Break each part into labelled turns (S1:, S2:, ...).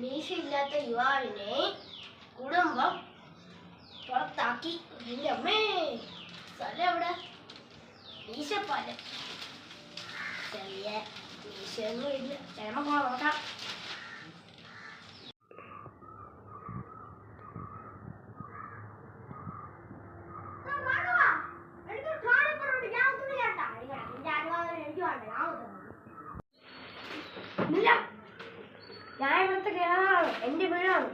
S1: മീശയില്ലാത്ത യുവാവിനെ കുടുംബം പുറത്താക്കി. എൻ്റെ അമ്മേ, സ്ഥലം എവിടെ? മീശപ്പാലം. ചെറിയ മീശയൊന്നും ഇല്ല. ചിലപ്പോൾ നോക്കാം. ഞാൻ ഇവിടുത്തെ ഗ്രാമമാണ്, എൻ്റെ വീടാണ്.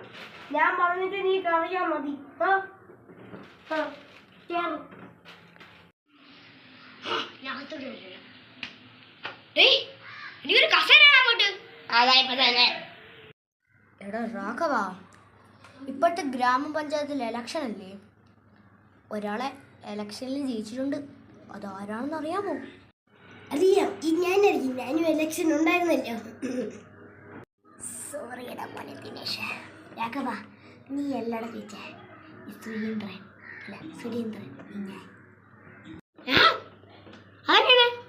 S1: ഞാൻ പറഞ്ഞിട്ട് നീ അറിയാൻ മതി. എടാ രാഘവ, ഇപ്പോഴത്തെ ഗ്രാമപഞ്ചായത്തിൽ ഇലക്ഷൻ അല്ലേ? ഒരാളെ ഇലക്ഷനിൽ ജയിച്ചിട്ടുണ്ട്. അതാരാണെന്ന് അറിയാമോ? അറിയാം, ഞാനറിയാം. ഞാനും ഇലക്ഷൻ ഉണ്ടായിരുന്നല്ലോ. സോറിയടാ മോനെ ദിനേശ്. രാഘവ, നീ എല്ലായിടം ജയിച്ചേ. സുരേന്ദ്രൻ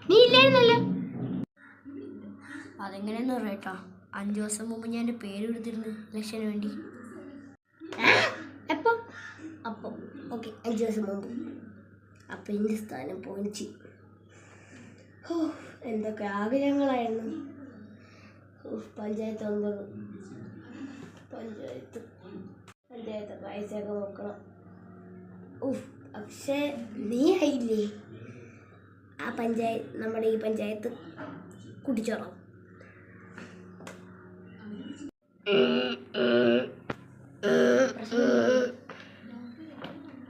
S1: നീ ഇല്ലായിരുന്നല്ലോ. അതെങ്ങനെയെന്ന് പറയട്ടോ, 5 ദിവസം മുമ്പ് ഞാൻ എൻ്റെ പേര് കൊടുത്തിരുന്നു ഇലക്ഷന് വേണ്ടി. എപ്പോൾ? അപ്പം ഓക്കെ, 5 ദിവസം മുമ്പ്. അപ്പം എൻ്റെ സ്ഥാനം പോയിച്ച്. എന്തൊക്കെ ആഗ്രഹങ്ങളായിരുന്നു. പഞ്ചായത്ത് അംഗങ്ങൾ, പഞ്ചായത്ത് പൈസയൊക്കെ നോക്കണം. പക്ഷേ നീ ആയില്ലേ ആ പഞ്ചായത്ത്, നമ്മുടെ ഈ പഞ്ചായത്ത് കുട്ടിച്ചോറാം.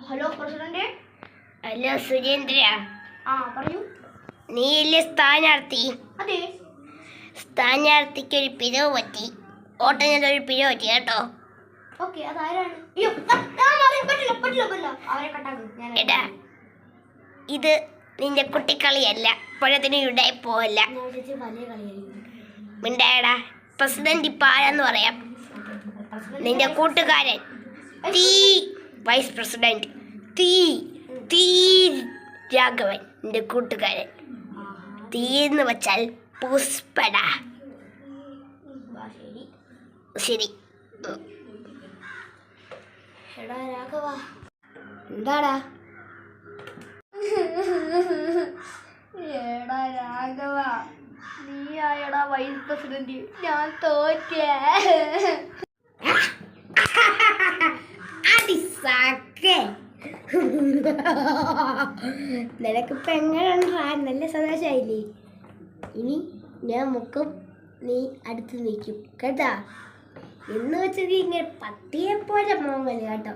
S1: Hello president. ഹലോ സുരേന്ദ്ര. പറയൂ. നീയല്ലേ സ്ഥാനാർത്ഥി? അതെ. സ്ഥാനാർത്ഥിക്ക് ഒരു പിഴവ് പറ്റി, വോട്ടിനൊരു പിഴവ് പറ്റി കേട്ടോ. ഓക്കെ, അതാരാണ്? എടാ, ഇത് നിന്റെ കുട്ടിക്കളിയല്ല, പുഴത്തിന് ഇവിടെ പോവല്ല. മിണ്ടായടാ. പ്രസിഡന്റ് ഇപ്പം ആരാന്ന് പറയാം. നിന്റെ കൂട്ടുകാരൻ വൈസ് പ്രസിഡന്റ് രാഘവൻ, നിന്റെ കൂട്ടുകാരൻ. എന്ന് വെച്ചാൽ പുഷ്പട. ശരി. എടാ രാഘവ, എന്താടാ? എടാ രാഘവ, നീയായടാ വൈസ് പ്രസിഡന്റ്. ഞാൻ തോറ്റേ. നിനക്കിപ്പോൾ എങ്ങനെയുണ്ടാ? നല്ല സന്തോഷമായില്ലേ? ഇനി ഞാൻ മുക്കും, നീ അടുത്ത് നിൽക്കും കേട്ടാ. എന്ന് വെച്ചത് ഇങ്ങനെ പട്ടിയെ പോലെ മോങ്ങല് കേട്ടോ.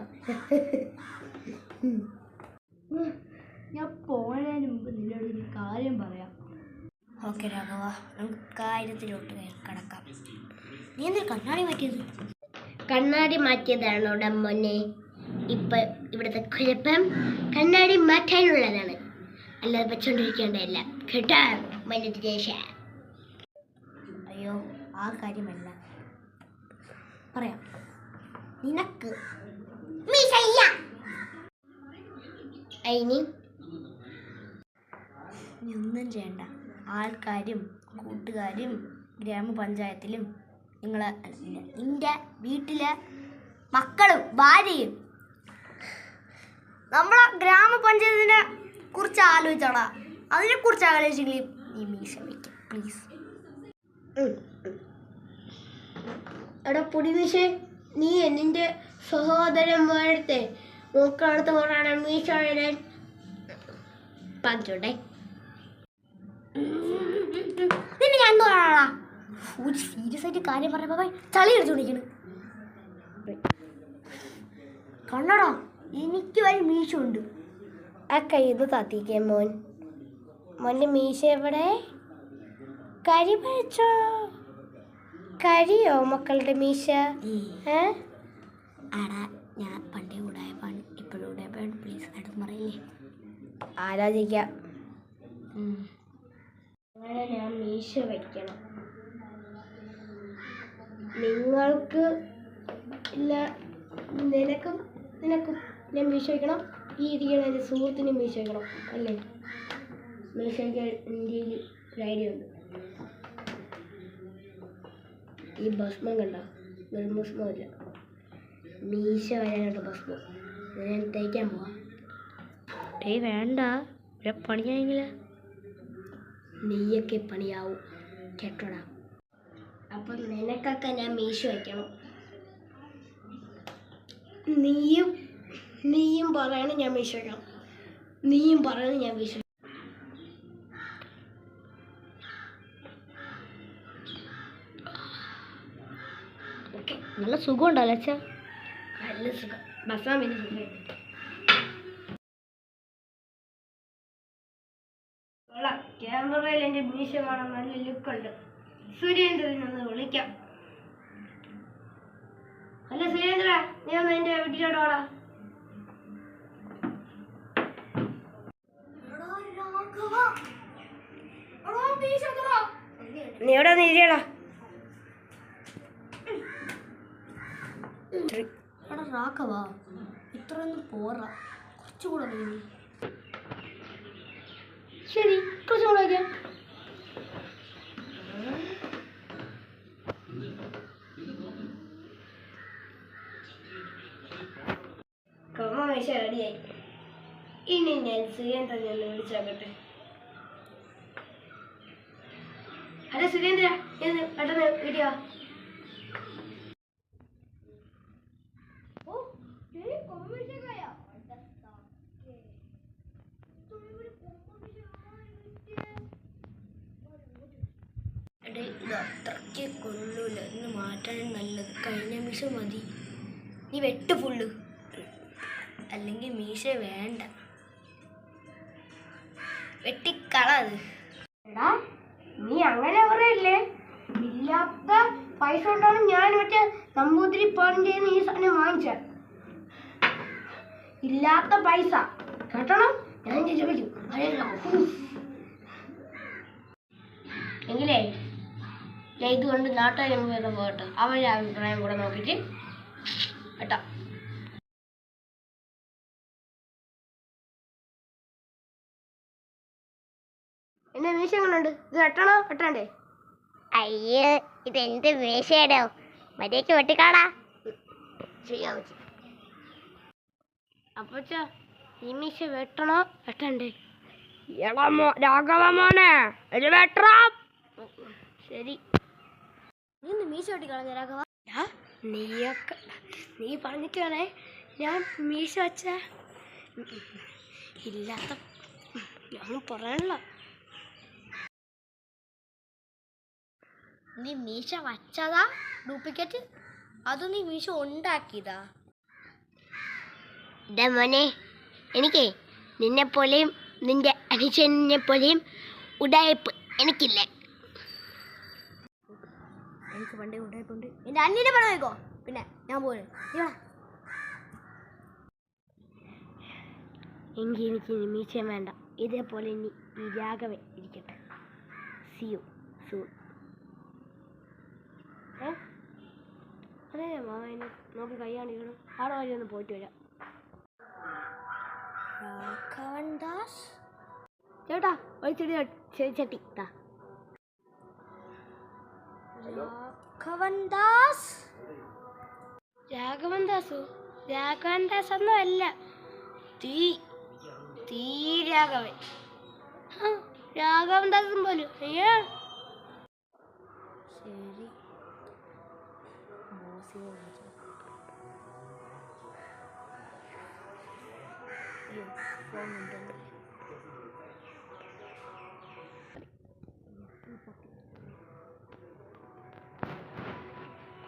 S1: ഞാൻ പോണതിന് മുമ്പ് നിന്നോട് ഒരു കാര്യം പറയാം. ഓക്കെ രാഘവ, നമുക്ക് കാര്യത്തിലോട്ട് കിടക്കാം. നീ എന്താ കണ്ണാടി മാറ്റിയത്? കണ്ണാടി മാറ്റിയതാണോ മോനെ? ഇപ്പം ഇവിടുത്തെ കുഴപ്പം കണ്ണാടി മാറ്റാനുള്ളതാണ്, അല്ലാതെ വെച്ചോണ്ടിരിക്കേണ്ടതല്ല കേട്ടാ മനോജേഷ. അയ്യോ, ആ കാര്യമല്ല പറയാം. നിനക്ക് നീ ഒന്നും ചെയ്യണ്ട. ആൾക്കാരും കൂട്ടുകാരും ഗ്രാമപഞ്ചായത്തിലും നിന്റെ വീട്ടിലെ മക്കളും ഭാര്യയും നമ്മളെ ഗ്രാമപഞ്ചായത്തിനെ കുറിച്ച് ആലോചിച്ചോടാ. അതിനെക്കുറിച്ച് ആലോചിച്ചെങ്കിൽ നീ മീശ വയ്ക്കും പ്ലീസ്. എടാ പൊടിമീശ, നീ നിന്റെ സഹോദരന്മാരത്തെ നോക്കാണത്തെ പോലാണ് മീശ വരാൻ പറഞ്ഞോട്ടെ. നിന്നെ ഞാൻ എന്തോ കാണാ ഒരു സീരിയസ് ആയിട്ട് കാര്യം പറഞ്ഞപ്പോ ചളി എടുത്തുകൊണ്ടിരിക്കണ്. കണ്ണടാ, എനിക്ക് വരെ മീശ ഉണ്ട്. ആ കയ്യത് താത്തിക്കേ മോൻ. മോൻ്റെ മീശ എവിടെ? കരി പഴിച്ചോ? കരിയോ മക്കളുടെ മീശ? ആടാ, ഞാൻ പണ്ടേ കൂടായപ്പാണ്, ഇപ്പോഴും കൂടായപ്പാണ്. പ്ലീസ് അടുത്ത് പറയില്ലേ? ആലോചിക്കാം. അങ്ങനെ ഞാൻ മീശ വയ്ക്കണം. നിങ്ങൾക്ക് ഇല്ല, നിനക്കും ഞാൻ മീശ വയ്ക്കണം. ഈ ഇരിക്കണം എൻ്റെ സുഹൃത്തിന് മീശ വയ്ക്കണം അല്ലേ? മീശ വയ്ക്കാൻ എൻ്റെ ഒരു ഐഡിയ ഉണ്ട്. ഈ ഭസ്മം കണ്ട ഒരു ഭസ്മമില്ല. മീശ വരാനുള്ള ഭസ്മം ഞാൻ തയ്ക്കാൻ പോവാം.
S2: വേണ്ട, പണിയായെങ്കില
S1: നെയ്യൊക്കെ പണിയാവും കേട്ടോടാ. അപ്പം നിനക്കൊക്കെ ഞാൻ മീശ വയ്ക്കണം. നീയും പറയണം ഞാൻ മീശ വയ്ക്കണം. നീയും പറയണം ഞാൻ മീശ. ഓക്കെ,
S2: നല്ല സുഖം ഉണ്ടല്ലോ അച്ഛാ.
S1: നല്ല സുഖം. ഭക്ഷണം പിന്നെ സുഖം. ക്യാമറയിൽ എൻ്റെ മീശ കാണാൻ നല്ല ലുക്കുണ്ട്. സുരേന്ദ്രനൊന്ന് വിളിക്കാം. അല്ല സുരേന്ദ്ര, നീ ഒന്ന് എൻ്റെ വീട്ടിലോട്ട് വാടാ. നീ എവിടെ നീരിയടാ?
S2: റാക്കവാ, ഇത്രയൊന്നും പോരാ, കുറച്ചുകൂടെ കഴിഞ്ഞു.
S1: ശരി, കുറച്ചുകൂടെ വയ്ക്കാം. കർമ്മമേശ റെഡിയായി. ഇനി ഞാൻ സുരേന്ദ്രൻ ഒന്ന് വിളിച്ചാക്കട്ടെ. അല്ല സുരേന്ദ്ര, പെട്ടെന്ന് വീഡിയോ.
S2: ഇത് അത്രയ്ക്ക് കൊള്ളൂല, ഇന്ന് മാറ്റാൻ നല്ലത്. കഴിഞ്ഞ മീശ മതി, നീ വെട്ട് ഫുള്ള്. അല്ലെങ്കിൽ മീശ വേണ്ട, വെട്ടിക്കളത്.
S1: എടാ നീ അങ്ങനെ പറയല്ലേ. ഇല്ലാത്ത പൈസ കൊണ്ടാണ് ഞാൻ മറ്റേ നമ്പൂതിരി പാടിൻ്റെ ഈ സാധനം വാങ്ങിച്ച. ഇല്ലാത്ത പൈസ കേട്ടണം, ഞാൻ ചോദിക്കും. എങ്കിലേ ഞാൻ ഇതുകൊണ്ട് നാട്ടുകാരും വേറെ പോകട്ടെ, അവരുടെ അഭിപ്രായം കൂടെ നോക്കിയിട്ട് കേട്ടോ. എന്നെ മീശ എങ്ങനെയുണ്ട്? ഇത് വെട്ടണോ വെട്ടണ്ടേ?
S2: അയ്യോ, ഇതെന്ത് മീശയാടോ, മര്യാദയ്ക്ക് വെട്ടിക്കാടാ.
S1: ചെയ്യാൻ വെച്ചു. അപ്പച്ച ഈ മീശ വെട്ടണോ വെട്ടണ്ടേ? രാഘവ മോനെ ഇത് വെട്ടണം. ശരി,
S2: നീ ഒന്ന് മീശ വെട്ടിക്കളഞ്ഞ രാഘവ.
S1: നീയൊക്കെ നീ പറഞ്ഞിട്ട് വേണേ ഞാൻ മീശ വച്ച. ഇല്ലാത്ത ഞാൻ പറയണല്ലോ.
S2: നീ മീശ വച്ചതാ ഡ്യൂപ്ലിക്കേറ്റ്? അത് നീ മീശ ഉണ്ടാക്കിയതാ?
S1: എൻ്റെ മോനെ, എനിക്കേ നിന്നെപ്പോലെയും നിന്റെ അനുജനെ പോലെയും ഉടായ്പ് എനിക്കില്ല.
S2: എനിക്ക് പണ്ടേ ഉണ്ടായിട്ടുണ്ട്. എൻ്റെ അന്യനെ പണം നോക്കോ, പിന്നെ ഞാൻ പോലും.
S1: എങ്കിൽ എനിക്ക് ഇനി മീശം വേണ്ട. ഇതേപോലെ ഇനി ഈ രാഘവൻ ഇരിക്കട്ടെ. See you soon. അതെ മാമനെ നോക്കി കൈയാണിക്കണം. അവിടെ വഴി ഒന്ന് പോയിട്ട് വരാം.
S2: രാഘവൻ ദാസ്
S1: ചേട്ടാ ഒരു ചെടി താ.
S2: രാഘവൻ ദാസ്?
S1: രാഘവൻ ദാസോ? രാഘവൻ ദാസ് ഒന്നും അല്ല, തീ രാഘവൻ. രാഘവൻ ദാസും പോലും. അയ്യോ
S2: ശരി,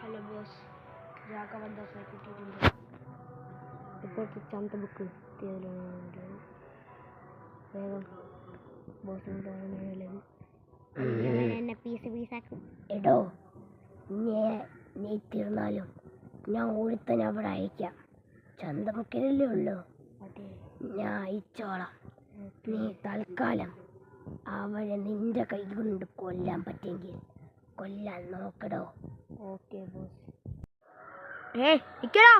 S1: ഹലോ ബോസ്, രാഘവൻ ദാസിനെ കിട്ടിയിട്ടുണ്ട്. ഇപ്പോഴത്തെ ചന്ത ബുക്ക് വേഗം ബോസിന് എന്നെ പീസാക്കും. എടോ നീ തീർന്നാലും ഞാൻ ഒരുത്തന്നെ അവിടെ അയക്കാം. ചന്തമുക്കിലല്ലേ ഉള്ളൂ, ഞാൻ അയച്ചോളാം. നീ തൽക്കാലം അവരെ നിന്റെ കൈ കൊണ്ട് കൊല്ലാൻ പറ്റുമെങ്കിൽ കൊല്ലാൻ നോക്കടോ. Okay boss.
S2: നിക്കടാ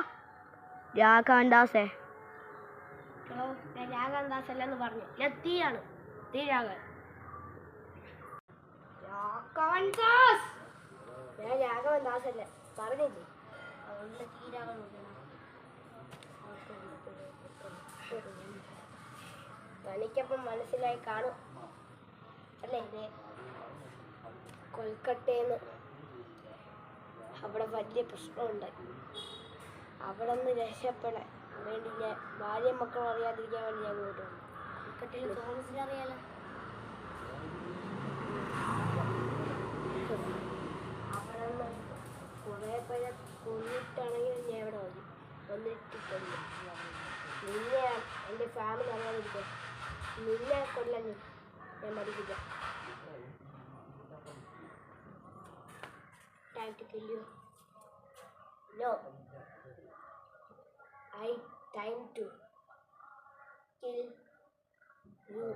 S2: രാഘവൻ ദാസേ.
S1: ഞാൻ രാഘവൻ ദാസ് അല്ലെന്ന് പറഞ്ഞു. ഞാൻ തീയാണ്, തീ രാഘവൻ. രാഘവൻ ദാസ്, ഞാൻ രാഘവൻ ദാസ്. ക്ലാസ്സല്ല പറഞ്ഞില്ലേ
S2: അതുകൊണ്ട് തീരാകളുണ്ട്.
S1: തനിക്കപ്പം മനസ്സിലായി കാണും അല്ലേ? കൊൽക്കട്ടയിൽ അവിടെ വലിയ പ്രശ്നമുണ്ടായി. അവിടെ നിന്ന് രക്ഷപ്പെടാൻ വേണ്ടി ഞാൻ ഭാര്യ മക്കൾ അറിയാതിരിക്കാൻ വേണ്ടി ഞാൻ ഇങ്ങോട്ട് വന്നു.
S2: കൊൽക്കട്ടയിൽ തോമസിനെ അറിയാലോ.
S1: അവിടെ നിന്ന് കുറേ പേരെ കൊന്നിട്ടാണെങ്കിലും ഞാൻ ഇവിടെ വന്നിട്ടുണ്ട്. നിന്നെ എൻ്റെ ഫാമിലി അറിയാതിരിക്കാൻ നിന്നെ കൊല്ലാൻ ഞാൻ മടിക്കില്ല. Time to kill you. No. Time to kill you. 3.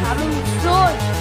S1: Coming soon.